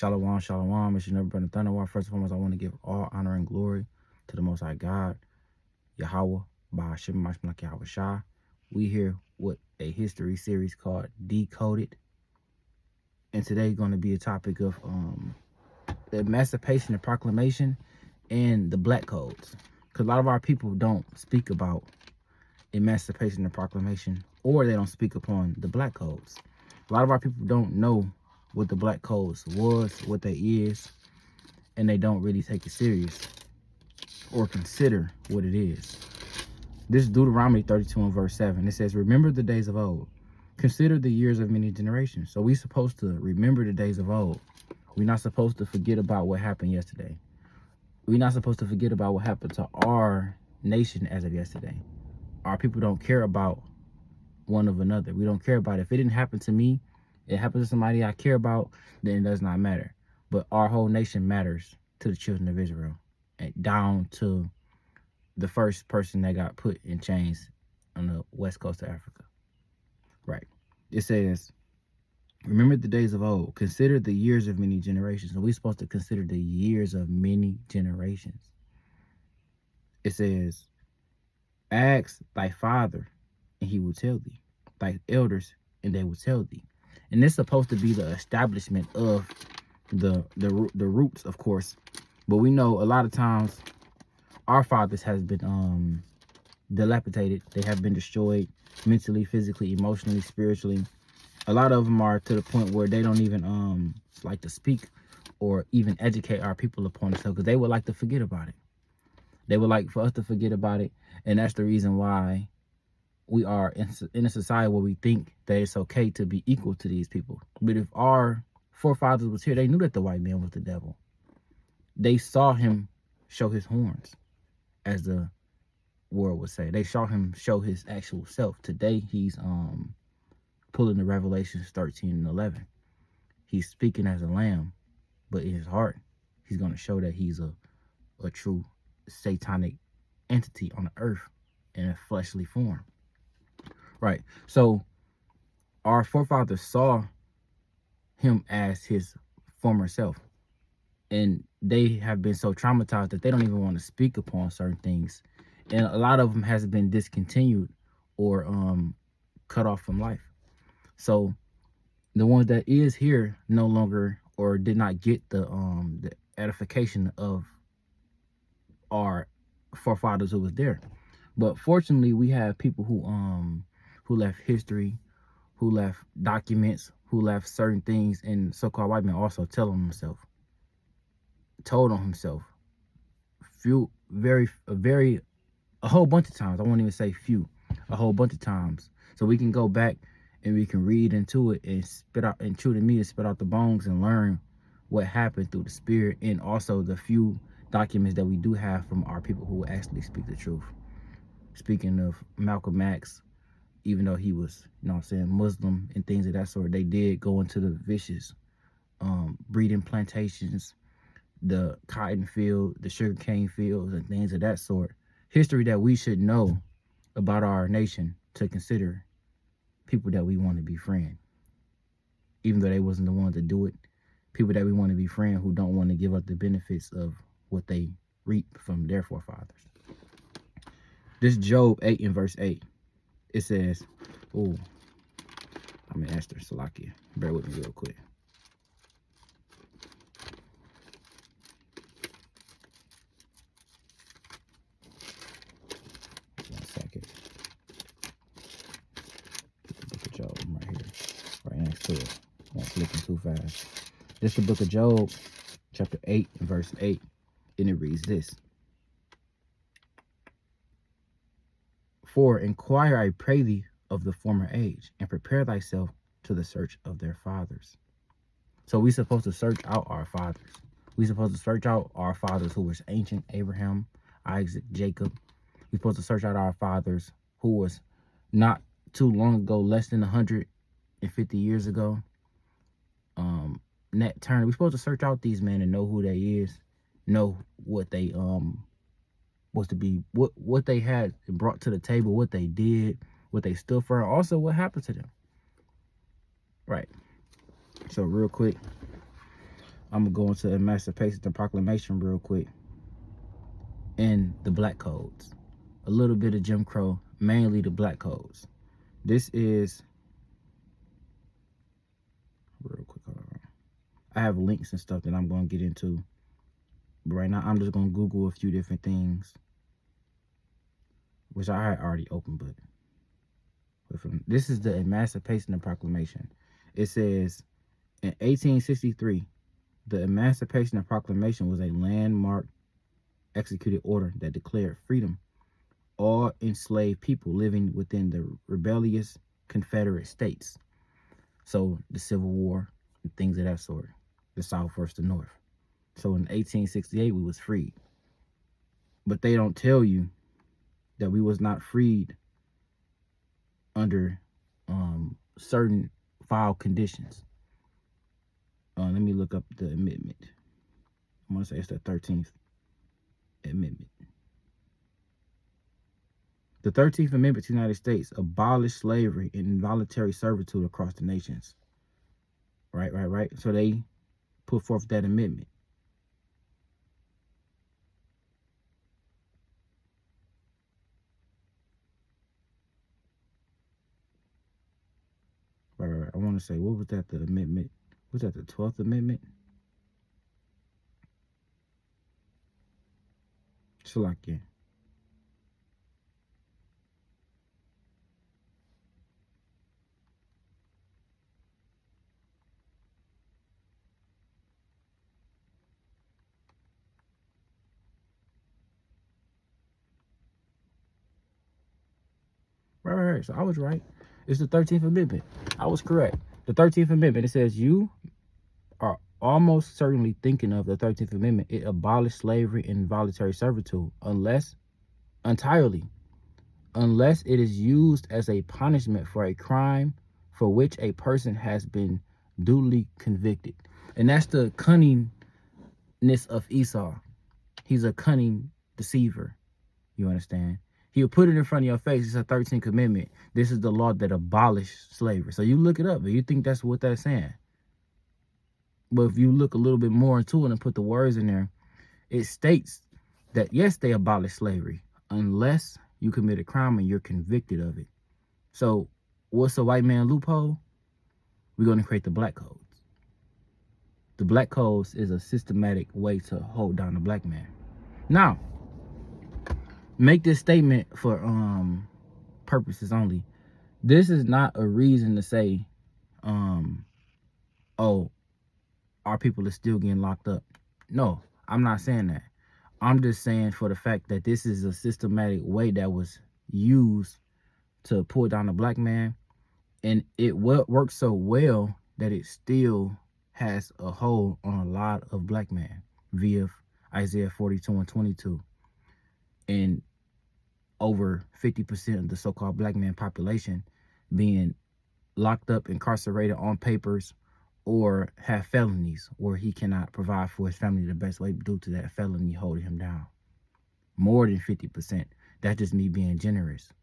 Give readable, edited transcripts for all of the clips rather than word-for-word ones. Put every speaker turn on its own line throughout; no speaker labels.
Shalom, shalom. It's your never been a thunderwall. First and foremost, I want to give all honor and glory to the Most High God, Yahweh, Ba'ashem, Mashmalak Yahweh Shah. We here with a history series called Decoded. And today going to be a topic of the emancipation and proclamation and the black codes. Because a lot of our people don't speak about emancipation and proclamation, or they don't speak upon the black codes. A lot of our people don't know what the black codes was, what they is, and they don't really take it serious or consider what it is. This is Deuteronomy 32 and verse 7. It says, remember the days of old. Consider the years of many generations. So we're supposed to remember the days of old. We're not supposed to forget about what happened yesterday. We're not supposed to forget about what happened to our nation as of yesterday. Our people don't care about one of another. We don't care about it. If it didn't happen to me, it happened to somebody I care about, then it does not matter. But our whole nation matters to the children of Israel, and down to the first person that got put in chains on the west coast of Africa. Right. It says, remember the days of old. Consider the years of many generations. So we're supposed to consider the years of many generations. It says, ask thy father, and he will tell thee. Thy elders, and they will tell thee. And this is supposed to be the establishment of the roots, of course. But we know a lot of times our fathers has been dilapidated. They have been destroyed mentally, physically, emotionally, spiritually. A lot of them are to the point where they don't even like to speak or even educate our people upon it, because they would like to forget about it. They would like for us to forget about it, and that's the reason why we are in a society where we think that it's okay to be equal to these people. But if our forefathers was here, they knew that the white man was the devil. They saw him show his horns, as the world would say. They saw him show his actual self. Today, he's pulling the Revelations 13 and 11. He's speaking as a lamb, but in his heart, he's going to show that he's a true satanic entity on the earth in a fleshly form. Right. So our forefathers saw him as his former self, and they have been so traumatized that they don't even want to speak upon certain things, and a lot of them has been discontinued or cut off from life. So the ones that is here no longer, or did not get the edification of our forefathers who was there. But fortunately, we have people who left history, who left documents, who left certain things, and so-called white men also told on himself a whole bunch of times. I won't even say few, a whole bunch of times. So we can go back and we can read into it and spit out, and chew the meat and spit out the bones, and learn what happened through the spirit, and also the few documents that we do have from our people who actually speak the truth. Speaking of Malcolm X, even though he was, Muslim and things of that sort, they did go into the vicious breeding plantations, the cotton field, the sugarcane fields, and things of that sort. History that we should know about our nation, to consider people that we want to befriend, even though they wasn't the ones to do it. People that we want to befriend who don't want to give up the benefits of what they reap from their forefathers. This Job 8 and verse 8. It says, oh, I'm in Esther, Salakia. Bear with me real quick. One second. Get the book of Job. I'm right here. Right next to it. I'm not flipping too fast. This is the book of Job, chapter 8 and verse 8. And it reads this. For inquire, I pray thee, of the former age, and prepare thyself to the search of their fathers. So we're supposed to search out our fathers. We're supposed to search out our fathers who was ancient: Abraham, Isaac, Jacob. We're supposed to search out our fathers who was not too long ago, less than 150 years ago. Nat Turner. We're supposed to search out these men and know who they is, know what they was to be, what they had brought to the table, what they did, what they stood for, and also what happened to them. Right. So real quick, I'm going to go into Emancipation and Proclamation real quick. And the Black Codes. A little bit of Jim Crow, mainly the Black Codes. This is, real quick, hold on. I have links and stuff that I'm going to get into. But right now, I'm just going to Google a few different things, which I had already opened, but this is the Emancipation and Proclamation. It says, in 1863, the Emancipation and Proclamation was a landmark executed order that declared freedom all enslaved people living within the rebellious Confederate States. So the Civil War and things of that sort, the South versus the North. So in 1868, we was freed. But they don't tell you that we was not freed under certain foul conditions. Let me look up the amendment. I'm going to say it's the 13th Amendment. The 13th Amendment to the United States abolished slavery and involuntary servitude across the nations. Right. So they put forth that amendment. Right. I want to say, what was that, the amendment? Was that the 12th Amendment? Shalakia. Right. So I was right. It's the 13th Amendment. I was correct. The 13th Amendment, it says you are almost certainly thinking of the 13th Amendment. It abolished slavery and involuntary servitude entirely, unless it is used as a punishment for a crime for which a person has been duly convicted. And that's the cunningness of Esau. He's a cunning deceiver. You understand? He'll put it in front of your face. It's a 13th Amendment. This is the law that abolished slavery. So you look it up and you think that's what that's saying. But if you look a little bit more into it and put the words in there, it states that, yes, they abolished slavery unless you commit a crime and you're convicted of it. So what's a white man loophole? We're going to create the Black Codes. The Black Codes is a systematic way to hold down the black man. Now, make this statement for purposes only. This is not a reason to say, oh, our people are still getting locked up. No, I'm not saying that. I'm just saying for the fact that this is a systematic way that was used to pull down the black man, and it works so well that it still has a hold on a lot of black men via Isaiah 42 and 22. And over 50% of the so-called black man population being locked up, incarcerated on papers, or have felonies where he cannot provide for his family the best way due to that felony holding him down. More than 50%. That's just me being generous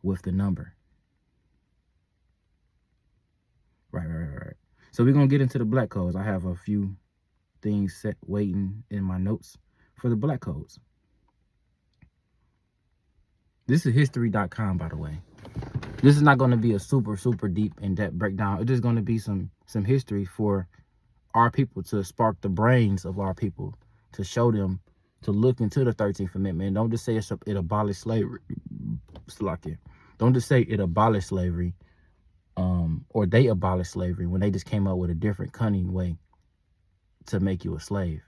with the number. Right. So we're going to get into the Black Codes. I have a few things set waiting in my notes for the Black Codes. This is history.com, by the way. This is not going to be a super deep in-depth breakdown. It's just going to be some history for our people, to spark the brains of our people, to show them to look into the 13th Amendment. And don't just say it abolished slavery. Don't just say it abolished slavery, or they abolished slavery, when they just came up with a different cunning way to make you a slave.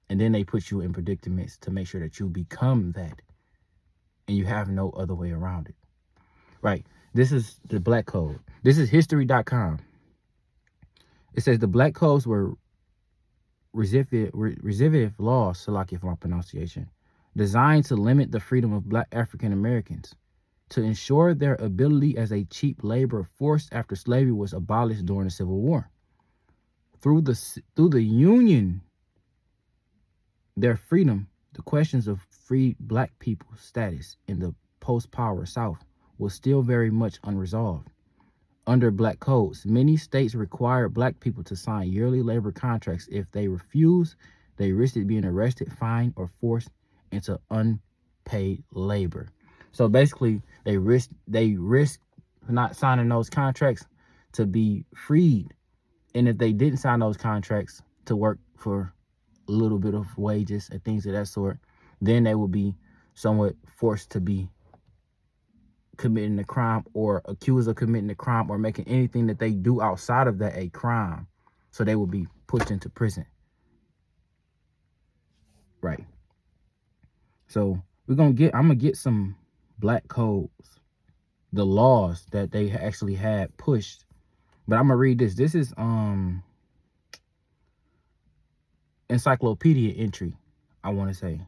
And then they put you in predicaments to make sure that you become that. And you have no other way around it. Right. This is the Black Code. This is history.com. It says the Black Codes were resivative laws, Salaki for my pronunciation, designed to limit the freedom of black African Americans, to ensure their ability as a cheap labor force after slavery was abolished during the Civil War. Through the Union, their freedom, the questions of free black people's status in the post-power South was still very much unresolved. under black codes. Many states require black people to sign yearly labor contracts. If they refuse, they risk being arrested, fined, or forced into unpaid labor. So basically, they risk not signing those contracts to be freed. And if they didn't sign those contracts to work for a little bit of wages and things of that sort, then they will be somewhat forced to be committing a crime or accused of committing a crime or making anything that they do outside of that a crime. So they will be pushed into prison. Right. So I'm gonna get some black codes, the laws that they actually had pushed. But I'm gonna read this. This is encyclopedia entry, I want to say.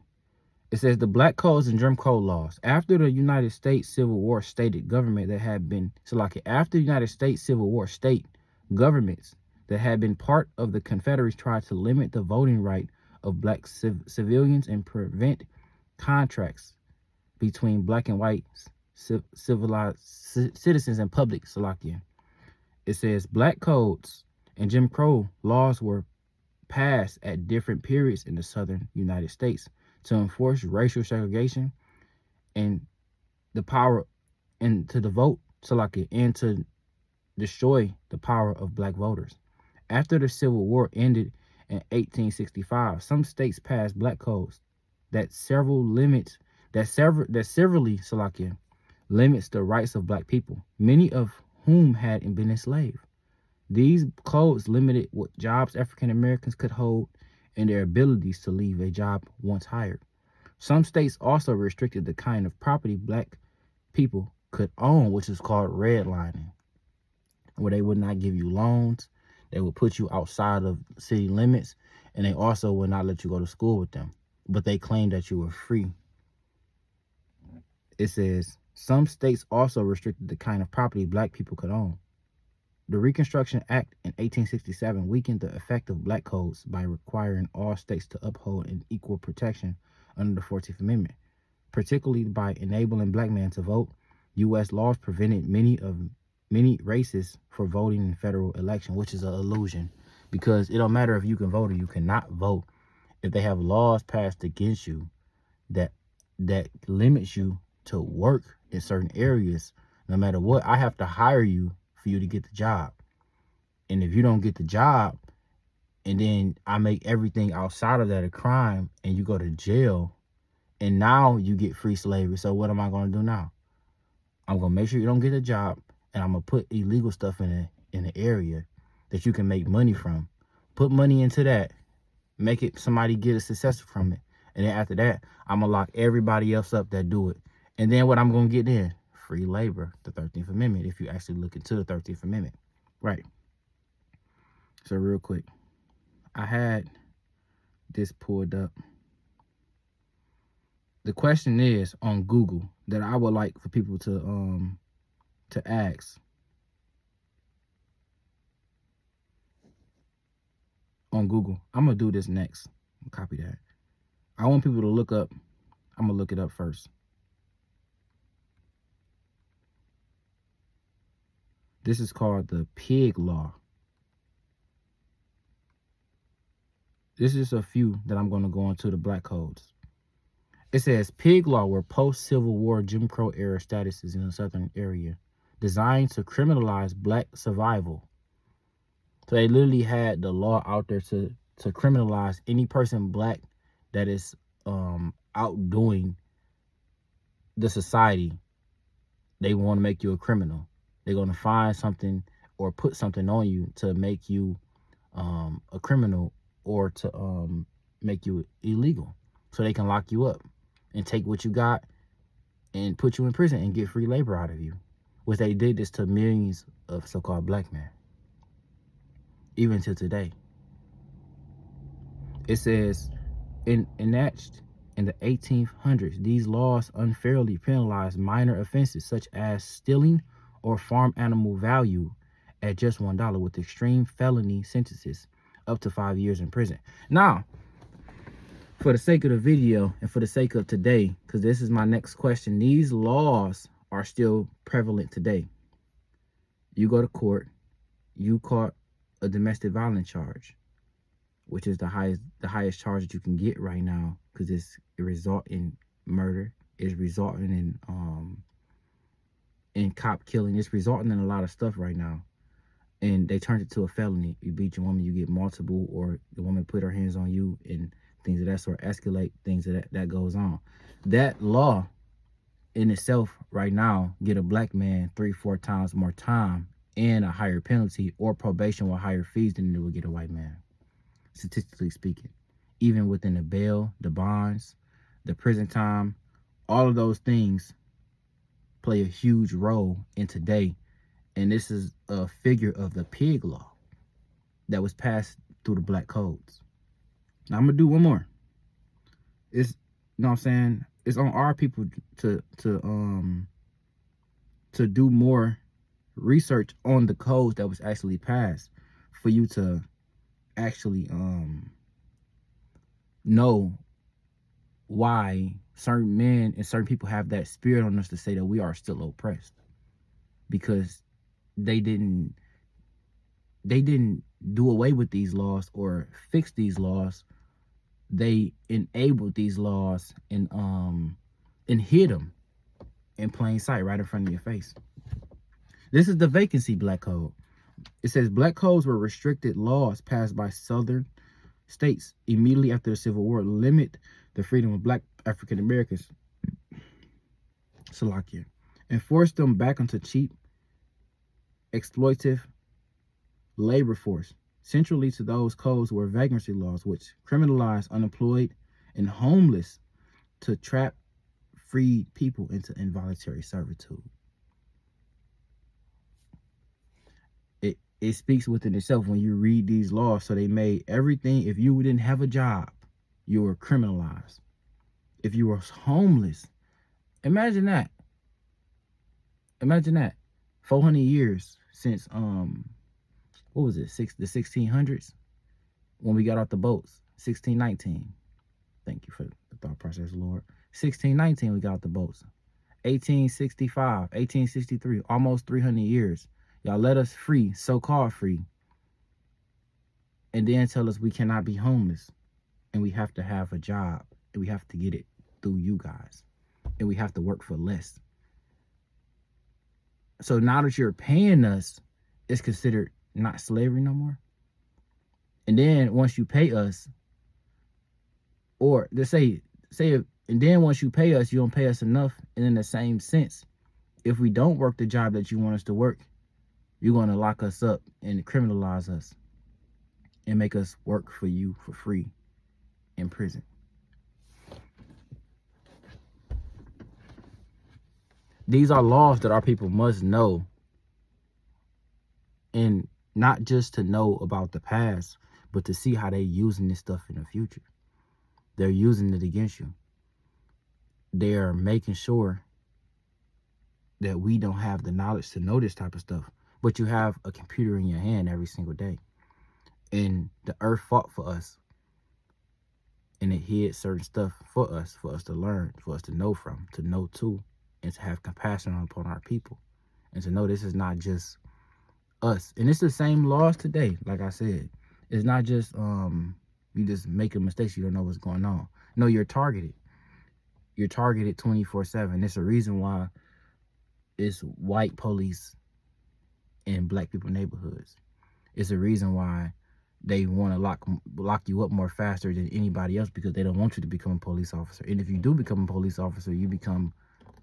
It says the black codes and Jim Crow laws. After the United States Civil War, state governments that had been part of the Confederates tried to limit the voting right of black civilians and prevent contracts between black and white civilized citizens and public. It says black codes and Jim Crow laws were passed at different periods in the southern United States to enforce racial segregation and the power and to the vote and to destroy the power of black voters. After the Civil War ended in 1865, some states passed black codes that severely limits the rights of black people, many of whom had been enslaved. These codes limited what jobs African Americans could hold and their abilities to leave a job once hired. Some states also restricted the kind of property black people could own, which is called redlining, where they would not give you loans, they would put you outside of city limits, and they also would not let you go to school with them, but they claimed that you were free. It says, some states also restricted the kind of property black people could own. The Reconstruction Act in 1867 weakened the effect of black codes by requiring all states to uphold an equal protection under the 14th Amendment, particularly by enabling black men to vote. U.S. laws prevented many races for voting in federal election, which is an illusion, because it don't matter if you can vote or you cannot vote. If they have laws passed against you that limits you to work in certain areas, no matter what, I have to hire you for you to get the job. And if you don't get the job, and then I make everything outside of that a crime, and you go to jail, and now you get free slavery. So what am I going to do now? I'm going to make sure you don't get a job, and I'm going to put illegal stuff in the area that you can make money from. Put money into that. Make it somebody get a success from it. And then after that, I'm going to lock everybody else up that do it. And then what I'm going to get then? Free labor, the 13th Amendment, if you actually look into the 13th Amendment. Right. So real quick, I had this pulled up. The question is on Google that I would like for people to ask. On Google. I'm going to do this next. Copy that. I want people to look up. I'm going to look it up first. This is called the pig law. This is a few that I'm going to go into the black codes. It says pig law were post-Civil War Jim Crow era statuses in the southern area designed to criminalize black survival. So they literally had the law out there to criminalize any person black that is outdoing the society. They want to make you a criminal. They're going to find something or put something on you to make you a criminal or to make you illegal, so they can lock you up and take what you got and put you in prison and get free labor out of you, which they did this to millions of so-called black men, even to today. It says, enacted in the 1800s, these laws unfairly penalized minor offenses such as stealing or farm animal value at just $1, with extreme felony sentences up to 5 years in prison. Now, for the sake of the video and for the sake of today, because this is my next question, these laws are still prevalent today. You go to court, you caught a domestic violence charge, which is the highest charge that you can get right now, because it result in murder, it's resulting in cop killing, it's resulting in a lot of stuff right now. And they turned it to a felony. You beat your woman, you get multiple, or the woman put her hands on you, and things of that sort escalate, things of that goes on. That law in itself right now get a black man 3-4 times more time and a higher penalty or probation with higher fees than it would get a white man, statistically speaking. Even within the bail, the bonds, the prison time, all of those things play a huge role in today. And this is a figure of the pig law that was passed through the black codes. Now I'm gonna do one more. It's, you know what I'm saying, it's on our people to do more research on the codes that was actually passed, for you to actually know why certain men and certain people have that spirit on us to say that we are still oppressed, because they didn't do away with these laws or fix these laws. They enabled these laws and hid them in plain sight, right in front of your face. This is the vacancy black code. It says black codes were restricted laws passed by southern states immediately after the Civil War, limit the freedom of black African Americans, Salakia, and force them back into cheap, exploitive labor force. Centrally to those codes were vagrancy laws, which criminalized unemployed and homeless to trap freed people into involuntary servitude. It speaks within itself when you read these laws. So they made everything, if you didn't have a job, you were criminalized. If you were homeless, imagine that. Imagine that. 400 years since what was it, the 1600s, when we got off the boats. 1619. Thank you for the thought process, Lord. 1619 we got off the boats. 1865, 1863, almost 300 years. Y'all let us free, so-called free, and then tell us we cannot be homeless, and we have to have a job, and we have to get it through you guys, and we have to work for less. So now that you're paying us, it's considered not slavery no more. And then once you pay us, or let's say, and then once you pay us, you don't pay us enough. And in the same sense, if we don't work the job that you want us to work, you're going to lock us up and criminalize us and make us work for you for free in prison. These are laws that our people must know, and not just to know about the past, but to see how they're using this stuff in the future. They're using it against you. They're making sure that we don't have the knowledge to know this type of stuff. But you have a computer in your hand every single day. And the earth fought for us. And it hid certain stuff for us to learn, for us to know from, to know to, and to have compassion upon our people. And to know this is not just us. And it's the same laws today, like I said. It's not just you just making mistakes, you don't know what's going on. No, you're targeted. You're targeted 24/7. It's a reason why it's white police in black people neighborhoods. It's a reason why they want to lock you up more faster than anybody else, because they don't want you to become a police officer. And if you do become a police officer, you become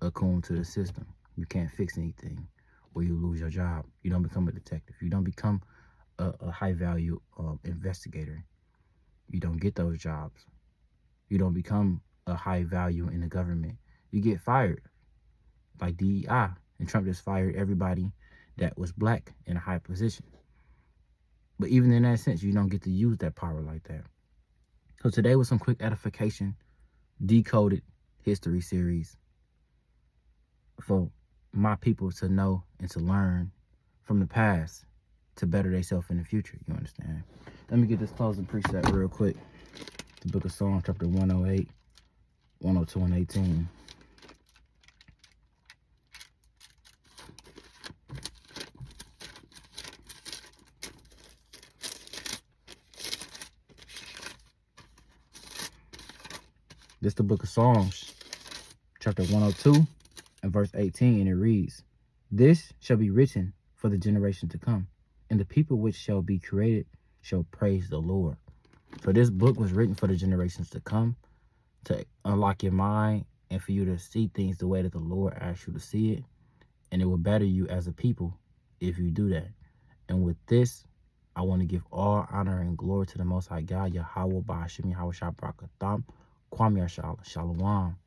a coon to the system. You can't fix anything, or you lose your job. You don't become a detective. You don't become a high value investigator. You don't get those jobs. You don't become a high value in the government. You get fired, like DEI. And Trump just fired everybody that was black in a high position. But even in that sense, you don't get to use that power like that. So today was some quick edification, decoded history series for my people to know and to learn from the past to better themselves in the future. You understand? Let me get this closing precept real quick. The book of Psalms, chapter 108, 102, and 18. This is the book of Psalms, chapter 102 and verse 18, and it reads, "This shall be written for the generation to come, and the people which shall be created shall praise the Lord." So this book was written for the generations to come, to unlock your mind and for you to see things the way that the Lord asks you to see it. And it will better you as a people if you do that. And with this, I want to give all honor and glory to the Most High God, Yahweh, Ba'ashem, Yahweh, Shabbat, Kwam Yashal, Shalom.